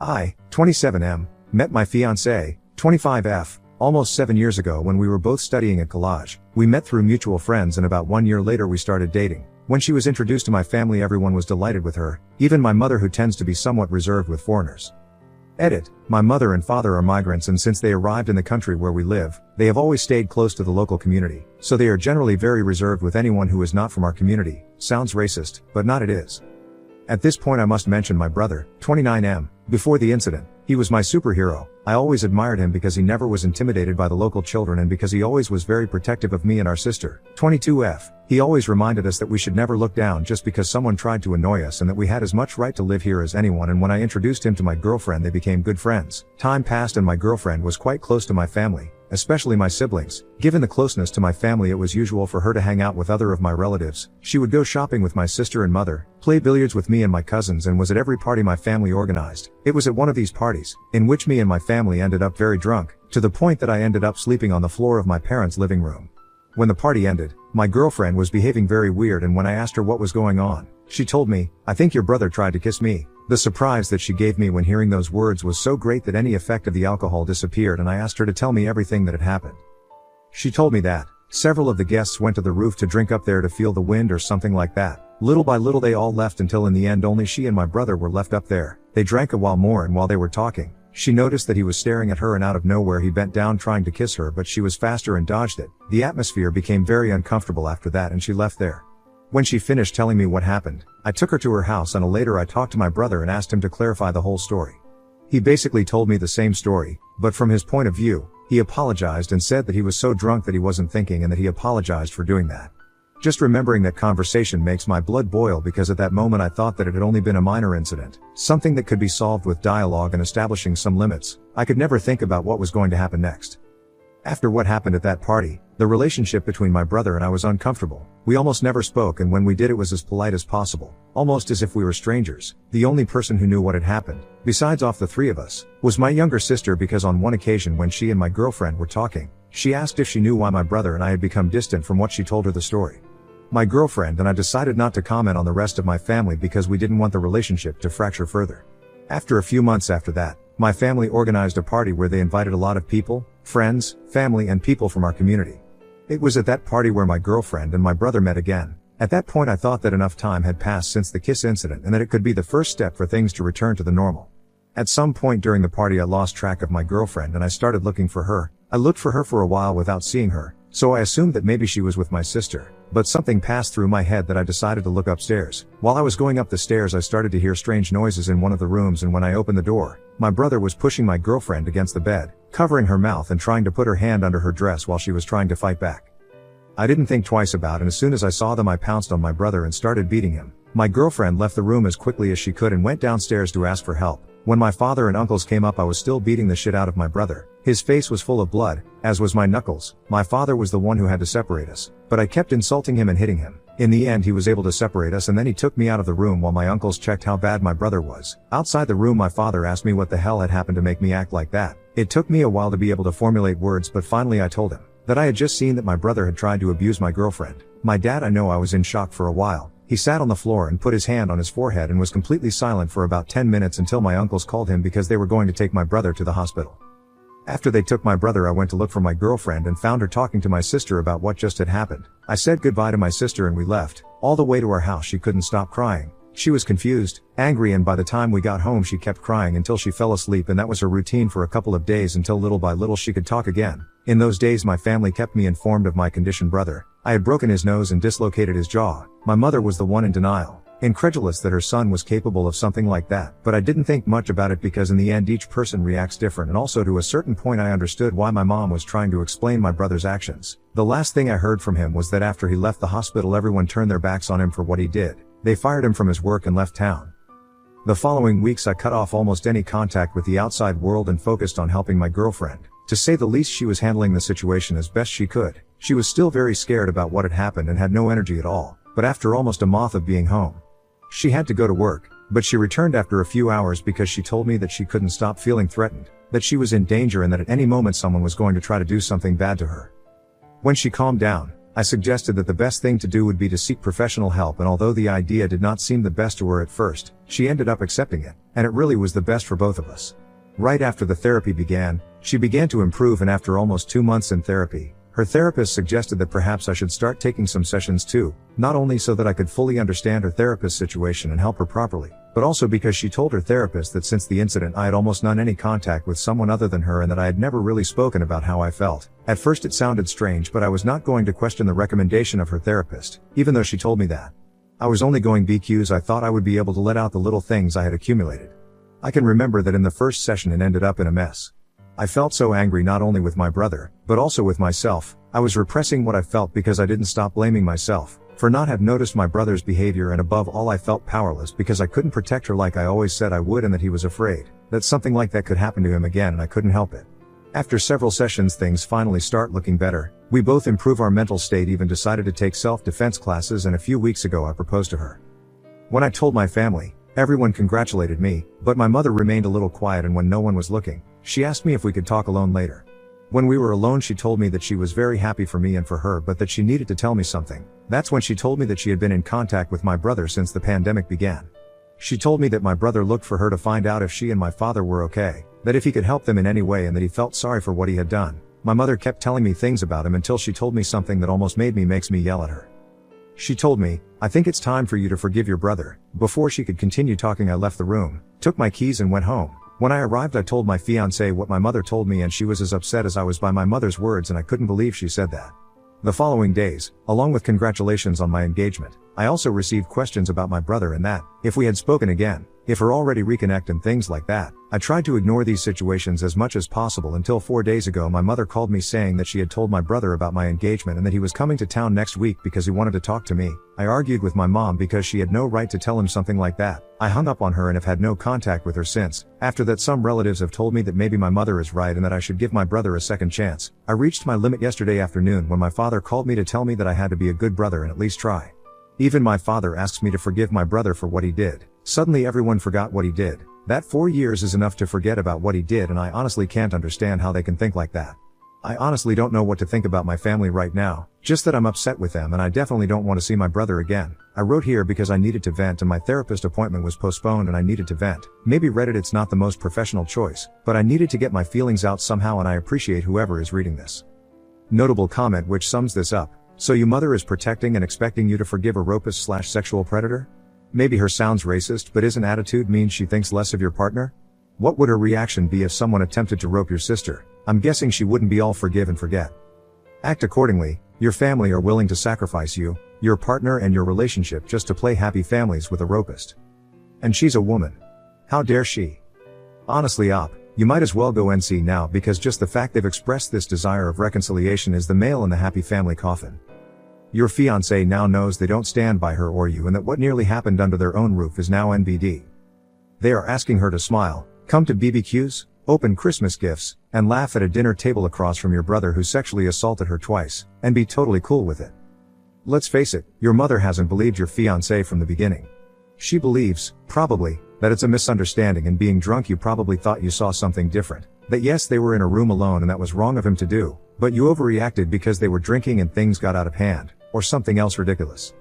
I, 27M, met my fiancée, 25F, almost 7 years ago when we were both studying at college. We met through mutual friends and about 1 year later we started dating. When she was introduced to my family, everyone was delighted with her, even my mother, who tends to be somewhat reserved with foreigners. Edit. My mother and father are migrants, and since they arrived in the country where we live, they have always stayed close to the local community, so they are generally very reserved with anyone who is not from our community. Sounds racist, but not it is. At this point I must mention my brother, 29M. Before the incident, he was my superhero. I always admired him because he never was intimidated by the local children and because he always was very protective of me and our sister, 22F. He always reminded us that we should never look down just because someone tried to annoy us and that we had as much right to live here as anyone. And when I introduced him to my girlfriend, they became good friends. Time passed and my girlfriend was quite close to my family, especially my siblings. Given the closeness to my family, it was usual for her to hang out with other of my relatives. She would go shopping with my sister and mother, play billiards with me and my cousins, and was at every party my family organized. It was at one of these parties, in which me and my family ended up very drunk, to the point that I ended up sleeping on the floor of my parents' living room. When the party ended, my girlfriend was behaving very weird, and when I asked her what was going on, she told me, "I think your brother tried to kiss me." The surprise that she gave me when hearing those words was so great that any effect of the alcohol disappeared, and I asked her to tell me everything that had happened. She told me that several of the guests went to the roof to drink up there to feel the wind or something like that. Little by little they all left until in the end only she and my brother were left up there. They drank a while more, and while they were talking, she noticed that he was staring at her, and out of nowhere he bent down trying to kiss her, but she was faster and dodged it. The atmosphere became very uncomfortable after that and she left there. When she finished telling me what happened, I took her to her house, and later I talked to my brother and asked him to clarify the whole story. He basically told me the same story, but from his point of view. He apologized and said that he was so drunk that he wasn't thinking and that he apologized for doing that. Just remembering that conversation makes my blood boil, because at that moment I thought that it had only been a minor incident, something that could be solved with dialogue and establishing some limits. I could never think about what was going to happen next. After what happened at that party, the relationship between my brother and I was uncomfortable. We almost never spoke, and when we did it was as polite as possible, almost as if we were strangers. The only person who knew what had happened, besides off the three of us, was my younger sister, because on one occasion when she and my girlfriend were talking, she asked if she knew why my brother and I had become distant from what she told her the story. My girlfriend and I decided not to comment on the rest of my family because we didn't want the relationship to fracture further. After a few months after that, my family organized a party where they invited a lot of people, friends, family, and people from our community. It was at that party where my girlfriend and my brother met again. At that point I thought that enough time had passed since the kiss incident and that it could be the first step for things to return to the normal. At some point during the party I lost track of my girlfriend and I started looking for her. I looked for her for a while without seeing her, so I assumed that maybe she was with my sister. But something passed through my head that I decided to look upstairs. While I was going up the stairs I started to hear strange noises in one of the rooms, and when I opened the door, my brother was pushing my girlfriend against the bed, covering her mouth and trying to put her hand under her dress while she was trying to fight back. I didn't think twice about it, and as soon as I saw them I pounced on my brother and started beating him. My girlfriend left the room as quickly as she could and went downstairs to ask for help. When my father and uncles came up I was still beating the shit out of my brother. His face was full of blood, as was my knuckles. My father was the one who had to separate us, but I kept insulting him and hitting him. In the end he was able to separate us, and then he took me out of the room while my uncles checked how bad my brother was. Outside the room my father asked me what the hell had happened to make me act like that. It took me a while to be able to formulate words, but finally I told him that I had just seen that my brother had tried to abuse my girlfriend. My dad, I know I was in shock for a while. He sat on the floor and put his hand on his forehead and was completely silent for about 10 minutes until my uncles called him because they were going to take my brother to the hospital. After they took my brother I went to look for my girlfriend and found her talking to my sister about what just had happened. I said goodbye to my sister and we left. All the way to our house she couldn't stop crying. She was confused, angry, and by the time we got home she kept crying until she fell asleep, and that was her routine for a couple of days until little by little she could talk again. In those days my family kept me informed of my conditioned brother. I had broken his nose and dislocated his jaw. My mother was the one in denial, incredulous that her son was capable of something like that, but I didn't think much about it because in the end each person reacts different, and also to a certain point I understood why my mom was trying to explain my brother's actions. The last thing I heard from him was that after he left the hospital everyone turned their backs on him for what he did. They fired him from his work and left town. The following weeks I cut off almost any contact with the outside world and focused on helping my girlfriend. To say the least, she was handling the situation as best she could. She was still very scared about what had happened and had no energy at all, but after almost a month of being home, she had to go to work, but she returned after a few hours because she told me that she couldn't stop feeling threatened, that she was in danger and that at any moment someone was going to try to do something bad to her. When she calmed down, I suggested that the best thing to do would be to seek professional help, and although the idea did not seem the best to her at first, she ended up accepting it, and it really was the best for both of us. Right after the therapy began, she began to improve, and after almost 2 months in therapy, her therapist suggested that perhaps I should start taking some sessions too, not only so that I could fully understand her therapist's situation and help her properly, but also because she told her therapist that since the incident I had almost none any contact with someone other than her, and that I had never really spoken about how I felt. At first it sounded strange, but I was not going to question the recommendation of her therapist, even though she told me that. I was only going BQs. I thought I would be able to let out the little things I had accumulated. I can remember that in the first session it ended up in a mess. I felt so angry, not only with my brother, but also with myself. I was repressing what I felt because I didn't stop blaming myself for not have noticed my brother's behavior, and above all I felt powerless because I couldn't protect her like I always said I would, and that he was afraid that something like that could happen to him again, and I couldn't help it. After several sessions things finally start looking better. We both improve our mental state, even decided to take self-defense classes, and a few weeks ago I proposed to her. When I told my family, everyone congratulated me, but my mother remained a little quiet, and when no one was looking, she asked me if we could talk alone later. When we were alone she told me that she was very happy for me and for her, but that she needed to tell me something. That's when she told me that she had been in contact with my brother since the pandemic began. She told me that my brother looked for her to find out if she and my father were okay, that if he could help them in any way, and that he felt sorry for what he had done. My mother kept telling me things about him until she told me something that almost makes me yell at her. She told me, "I think it's time for you to forgive your brother." Before she could continue talking I left the room, took my keys and went home. When I arrived I told my fiancée what my mother told me, and she was as upset as I was by my mother's words, and I couldn't believe she said that. The following days, along with congratulations on my engagement, I also received questions about my brother and that, if we had spoken again, if we're already reconnect and things like that. I tried to ignore these situations as much as possible until 4 days ago my mother called me saying that she had told my brother about my engagement and that he was coming to town next week because he wanted to talk to me. I argued with my mom because she had no right to tell him something like that. I hung up on her and have had no contact with her since. After that some relatives have told me that maybe my mother is right and that I should give my brother a second chance. I reached my limit yesterday afternoon when my father called me to tell me that I had to be a good brother and at least try. Even my father asks me to forgive my brother for what he did. Suddenly everyone forgot what he did. That 4 years is enough to forget about what he did, and I honestly can't understand how they can think like that. I honestly don't know what to think about my family right now, just that I'm upset with them and I definitely don't want to see my brother again. I wrote here because I needed to vent and my therapist appointment was postponed and I needed to vent. Maybe Reddit it's not the most professional choice, but I needed to get my feelings out somehow, and I appreciate whoever is reading this. Notable comment which sums this up. So your mother is protecting and expecting you to forgive a rapist/sexual predator? Maybe her sounds racist, but isn't attitude means she thinks less of your partner? What would her reaction be if someone attempted to rope your sister? I'm guessing she wouldn't be all forgive and forget. Act accordingly. Your family are willing to sacrifice you, your partner and your relationship just to play happy families with a rapist. And she's a woman. How dare she? Honestly you might as well go NC now, because just the fact they've expressed this desire of reconciliation is the nail in the happy family coffin. Your fiancé now knows they don't stand by her or you, and that what nearly happened under their own roof is now NBD. They are asking her to smile, come to BBQs, open Christmas gifts, and laugh at a dinner table across from your brother who sexually assaulted her twice, and be totally cool with it. Let's face it, your mother hasn't believed your fiancé from the beginning. She believes, probably, that it's a misunderstanding, and being drunk you probably thought you saw something different. That yes, they were in a room alone and that was wrong of him to do, but you overreacted because they were drinking and things got out of hand, or something else ridiculous.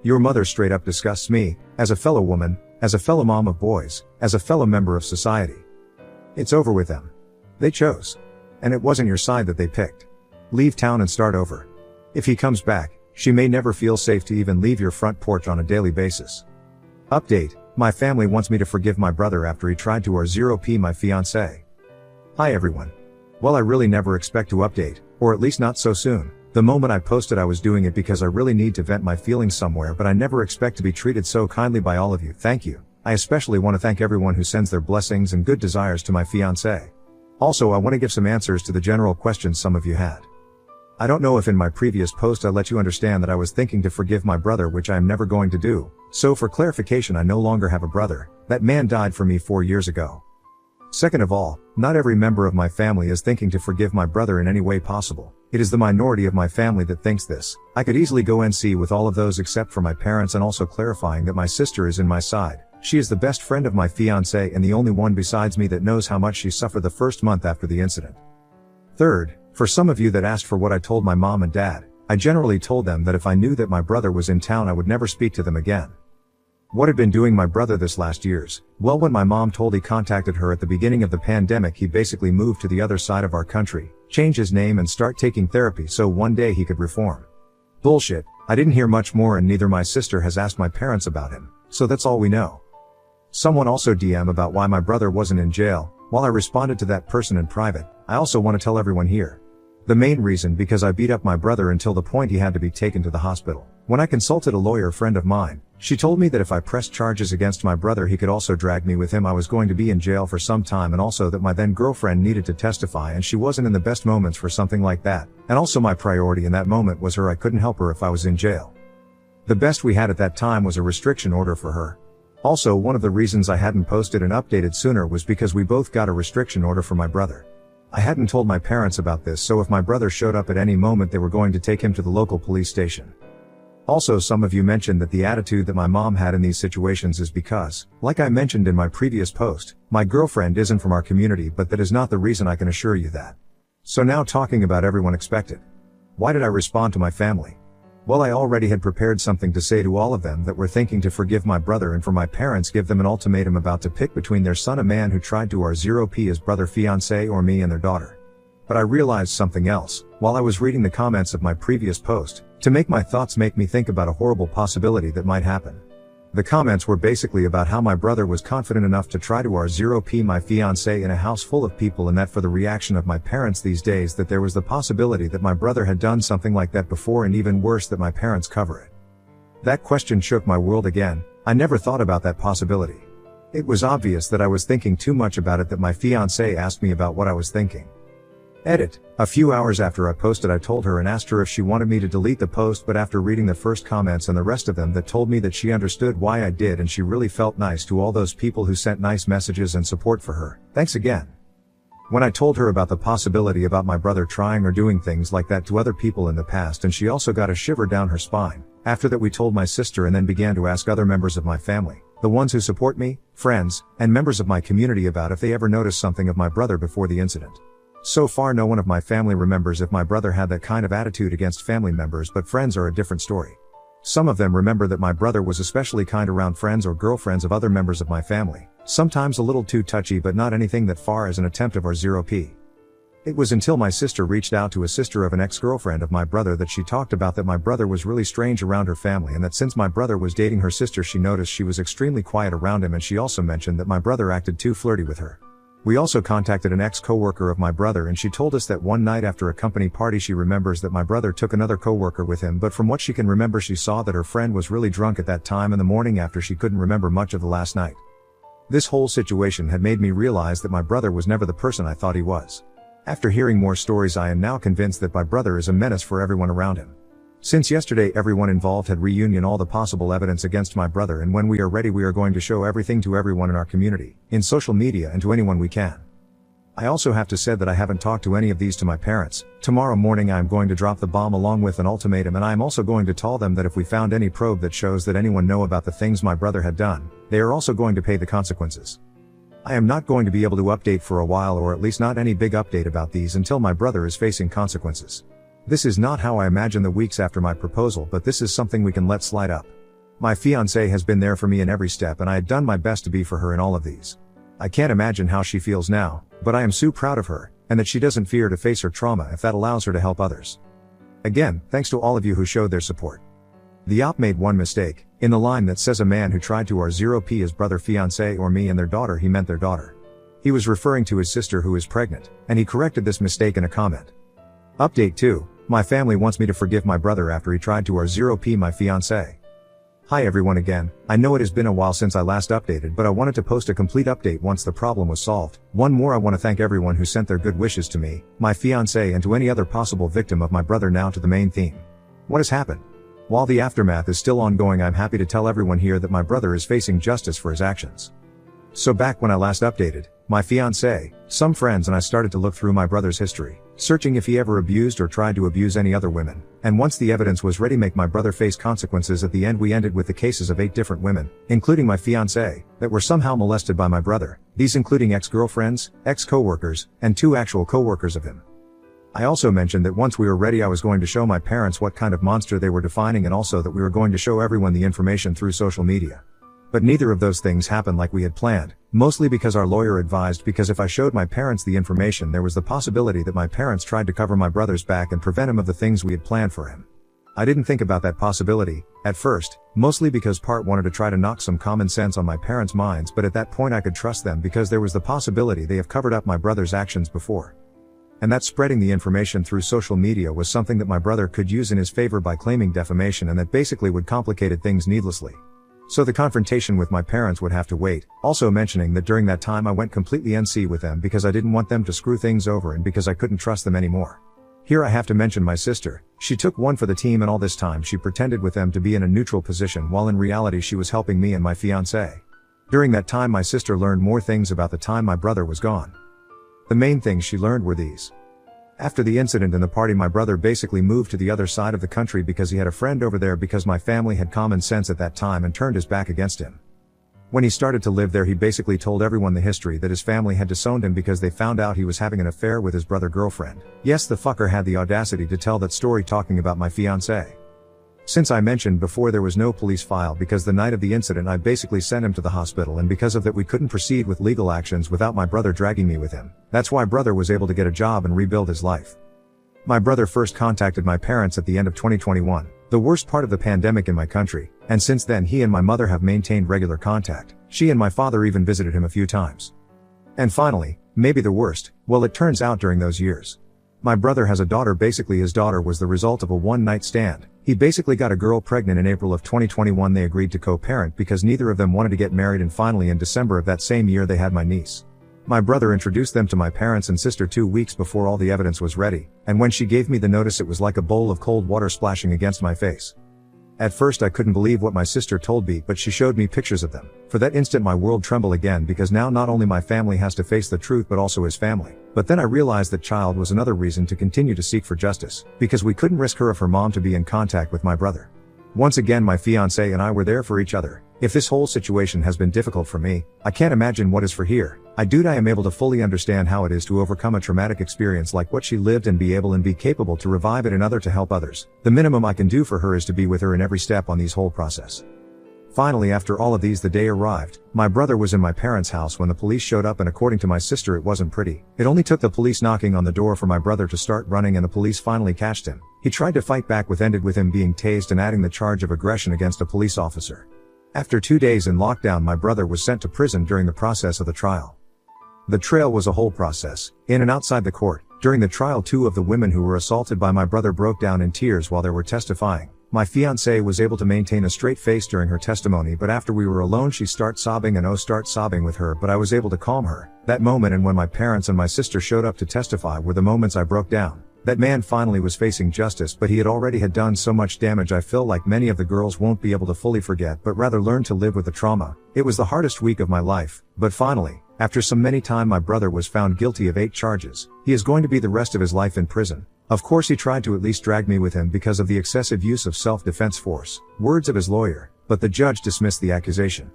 Your mother straight up disgusts me, as a fellow woman, as a fellow mom of boys, as a fellow member of society. It's over with them. They chose. And it wasn't your side that they picked. Leave town and start over. If he comes back, she may never feel safe to even leave your front porch on a daily basis. Update. My family wants me to forgive my brother after he tried to R0P my fiancé. Hi everyone. Well, I really never expect to update, or at least not so soon. The moment I posted I was doing it because I really need to vent my feelings somewhere, but I never expect to be treated so kindly by all of you. Thank you. I especially want to thank everyone who sends their blessings and good desires to my fiancé. Also, I want to give some answers to the general questions some of you had. I don't know if in my previous post I let you understand that I was thinking to forgive my brother, which I am never going to do. So for clarification, I no longer have a brother. That man died for me 4 years ago. Second of all, not every member of my family is thinking to forgive my brother in any way possible. It is the minority of my family that thinks this. I could easily go NC with all of those except for my parents, and also clarifying that my sister is in my side. She is the best friend of my fiancé and the only one besides me that knows how much she suffered the first month after the incident. Third, for some of you that asked for what I told my mom and dad, I generally told them that if I knew that my brother was in town I would never speak to them again. What had been doing my brother this last years? Well, when my mom told he contacted her at the beginning of the pandemic, he basically moved to the other side of our country, change his name and start taking therapy so one day he could reform. Bullshit. I didn't hear much more and neither my sister has asked my parents about him, so that's all we know. Someone also DM about why my brother wasn't in jail. While I responded to that person in private, I also want to tell everyone here. The main reason because I beat up my brother until the point he had to be taken to the hospital. When I consulted a lawyer friend of mine, she told me that if I pressed charges against my brother he could also drag me with him. I was going to be in jail for some time and also that my then girlfriend needed to testify and she wasn't in the best moments for something like that. And also my priority in that moment was her. I couldn't help her if I was in jail. The best we had at that time was a restriction order for her. Also, one of the reasons I hadn't posted and updated sooner was because we both got a restriction order for my brother. I hadn't told my parents about this, so if my brother showed up at any moment they were going to take him to the local police station. Also, some of you mentioned that the attitude that my mom had in these situations is because, like I mentioned in my previous post, my girlfriend isn't from our community, but that is not the reason. I can assure you that. So now talking about everyone expected. Why did I respond to my family? Well, I already had prepared something to say to all of them that were thinking to forgive my brother and for my parents give them an ultimatum about to pick between their son, a man who tried to R0P his brother fiancé, or me and their daughter. But I realized something else, while I was reading the comments of my previous post, to make my thoughts make me think about a horrible possibility that might happen. The comments were basically about how my brother was confident enough to try to R0P my fiancé in a house full of people, and that for the reaction of my parents these days that there was the possibility that my brother had done something like that before, and even worse that my parents cover it. That question shook my world again. I never thought about that possibility. It was obvious that I was thinking too much about it that my fiancé asked me about what I was thinking. Edit. A few hours after I posted I told her and asked her if she wanted me to delete the post, but after reading the first comments and the rest of them that told me that she understood why I did and she really felt nice to all those people who sent nice messages and support for her. Thanks again. When I told her about the possibility about my brother trying or doing things like that to other people in the past, and she also got a shiver down her spine. After that we told my sister and then began to ask other members of my family, the ones who support me, friends, and members of my community about if they ever noticed something of my brother before the incident. So far no one of my family remembers if my brother had that kind of attitude against family members, but friends are a different story. Some of them remember that my brother was especially kind around friends or girlfriends of other members of my family, sometimes a little too touchy but not anything that far as an attempt of R0P. It was until my sister reached out to a sister of an ex-girlfriend of my brother that she talked about that my brother was really strange around her family, and that since my brother was dating her sister she noticed she was extremely quiet around him, and she also mentioned that my brother acted too flirty with her. We also contacted an ex-coworker of my brother and she told us that one night after a company party she remembers that my brother took another coworker with him, but from what she can remember she saw that her friend was really drunk at that time in the morning after. She couldn't remember much of the last night. This whole situation had made me realize that my brother was never the person I thought he was. After hearing more stories I am now convinced that my brother is a menace for everyone around him. Since yesterday everyone involved had reunion all the possible evidence against my brother, and when we are ready we are going to show everything to everyone in our community, in social media, and to anyone we can. I also have to say that I haven't talked to any of these to my parents. Tomorrow morning I am going to drop the bomb along with an ultimatum, and I am also going to tell them that if we found any probe that shows that anyone know about the things my brother had done, they are also going to pay the consequences. I am not going to be able to update for a while, or at least not any big update about these until my brother is facing consequences. This is not how I imagine the weeks after my proposal, but this is something we can let slide up. My fiancée has been there for me in every step, and I had done my best to be for her in all of these. I can't imagine how she feels now, but I am so proud of her, and that she doesn't fear to face her trauma if that allows her to help others. Again, thanks to all of you who showed their support. The op made one mistake. In the line that says a man who tried to R0P his brother fiancé or me and their daughter, he meant their daughter. He was referring to his sister who is pregnant, and he corrected this mistake in a comment. Update 2. My family wants me to forgive my brother after he tried to R0P my fiancé. Hi everyone again. I know it has been a while since I last updated, but I wanted to post a complete update once the problem was solved. One more, I want to thank everyone who sent their good wishes to me, my fiancé, and to any other possible victim of my brother. Now to the main theme. What has happened? While the aftermath is still ongoing, I'm happy to tell everyone here that my brother is facing justice for his actions. So back when I last updated, my fiancé, some friends and I started to look through my brother's history, searching if he ever abused or tried to abuse any other women, and once the evidence was ready make my brother face consequences. At the end we ended with the cases of 8 different women, including my fiancé, that were somehow molested by my brother, these including ex-girlfriends, ex-coworkers, and 2 actual coworkers of him. I also mentioned that once we were ready I was going to show my parents what kind of monster they were defining and also that we were going to show everyone the information through social media. But neither of those things happened like we had planned, mostly because our lawyer advised because if I showed my parents the information there was the possibility that my parents tried to cover my brother's back and prevent him of the things we had planned for him. I didn't think about that possibility, at first, mostly because part wanted to try to knock some common sense on my parents' minds, but at that point I could trust them because there was the possibility they have covered up my brother's actions before. And that spreading the information through social media was something that my brother could use in his favor by claiming defamation and that basically would complicate things needlessly. So the confrontation with my parents would have to wait, also mentioning that during that time I went completely NC with them because I didn't want them to screw things over and because I couldn't trust them anymore. Here I have to mention my sister. She took one for the team and all this time she pretended with them to be in a neutral position while in reality she was helping me and my fiancé. During that time my sister learned more things about the time my brother was gone. The main things she learned were these. After the incident in the party my brother basically moved to the other side of the country because he had a friend over there because my family had common sense at that time and turned his back against him. When he started to live there he basically told everyone the history that his family had disowned him because they found out he was having an affair with his brother's girlfriend. Yes, the fucker had the audacity to tell that story talking about my fiancé. Since I mentioned before there was no police file because the night of the incident I basically sent him to the hospital and because of that we couldn't proceed with legal actions without my brother dragging me with him. That's why brother was able to get a job and rebuild his life. My brother first contacted my parents at the end of 2021, the worst part of the pandemic in my country, and since then he and my mother have maintained regular contact. She and my father even visited him a few times. And finally, maybe the worst, well it turns out during those years. My brother has a daughter. Basically his daughter was the result of a one-night stand. He basically got a girl pregnant in April of 2021. They agreed to co-parent because neither of them wanted to get married, and finally in December of that same year they had my niece. My brother introduced them to my parents and sister 2 weeks before all the evidence was ready, and when she gave me the notice it was like a bowl of cold water splashing against my face. At first I couldn't believe what my sister told me, but she showed me pictures of them. For that instant my world trembled again because now not only my family has to face the truth but also his family. But then I realized that child was another reason to continue to seek for justice, because we couldn't risk her of her mom to be in contact with my brother. Once again my fiancé and I were there for each other. If this whole situation has been difficult for me, I can't imagine what is for here. I am able to fully understand how it is to overcome a traumatic experience like what she lived and be capable to revive it in other to help others. The minimum I can do for her is to be with her in every step on these whole process. Finally, after all of these, the day arrived. My brother was in my parents' house when the police showed up, and according to my sister it wasn't pretty. It only took the police knocking on the door for my brother to start running, and the police finally catched him. He tried to fight back, which ended with him being tased and adding the charge of aggression against a police officer. After 2 days in lockdown my brother was sent to prison during the process of the trial. The trial was a whole process, in and outside the court. During the trial 2 of the women who were assaulted by my brother broke down in tears while they were testifying. My fiancée was able to maintain a straight face during her testimony, but after we were alone she started sobbing and start sobbing with her, but I was able to calm her. That moment and when my parents and my sister showed up to testify were the moments I broke down. That man finally was facing justice, but he had already done so much damage. I feel like many of the girls won't be able to fully forget but rather learn to live with the trauma. It was the hardest week of my life, but finally, after so many time my brother was found guilty of 8 charges. He is going to be the rest of his life in prison. Of course he tried to at least drag me with him because of the excessive use of self-defense force, words of his lawyer, but the judge dismissed the accusation.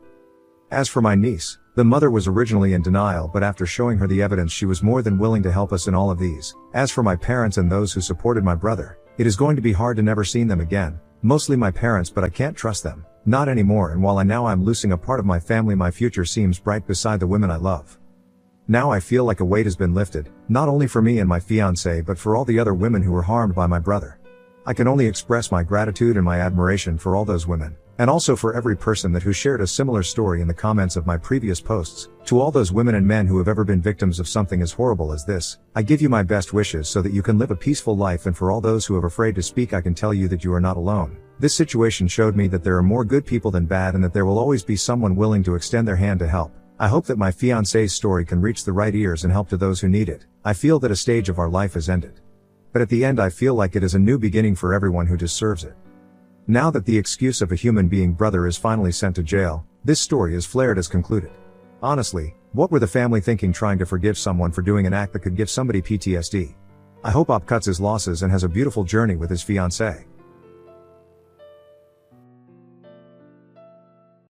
As for my niece, the mother was originally in denial, but after showing her the evidence she was more than willing to help us in all of these. As for my parents and those who supported my brother, it is going to be hard to never see them again. Mostly my parents, but I can't trust them. Not anymore, and while I'm losing a part of my family, my future seems bright beside the women I love. Now I feel like a weight has been lifted, not only for me and my fiancé but for all the other women who were harmed by my brother. I can only express my gratitude and my admiration for all those women, and also for every person who shared a similar story in the comments of my previous posts. To all those women and men who have ever been victims of something as horrible as this, I give you my best wishes so that you can live a peaceful life, and for all those who are afraid to speak, I can tell you that you are not alone. This situation showed me that there are more good people than bad, and that there will always be someone willing to extend their hand to help. I hope that my fiancé's story can reach the right ears and help to those who need it. I feel that a stage of our life has ended, but at the end I feel like it is a new beginning for everyone who deserves it. Now that the excuse of a human being brother is finally sent to jail, this story is flared as concluded. Honestly, what were the family thinking trying to forgive someone for doing an act that could give somebody PTSD? I hope Op cuts his losses and has a beautiful journey with his fiancée.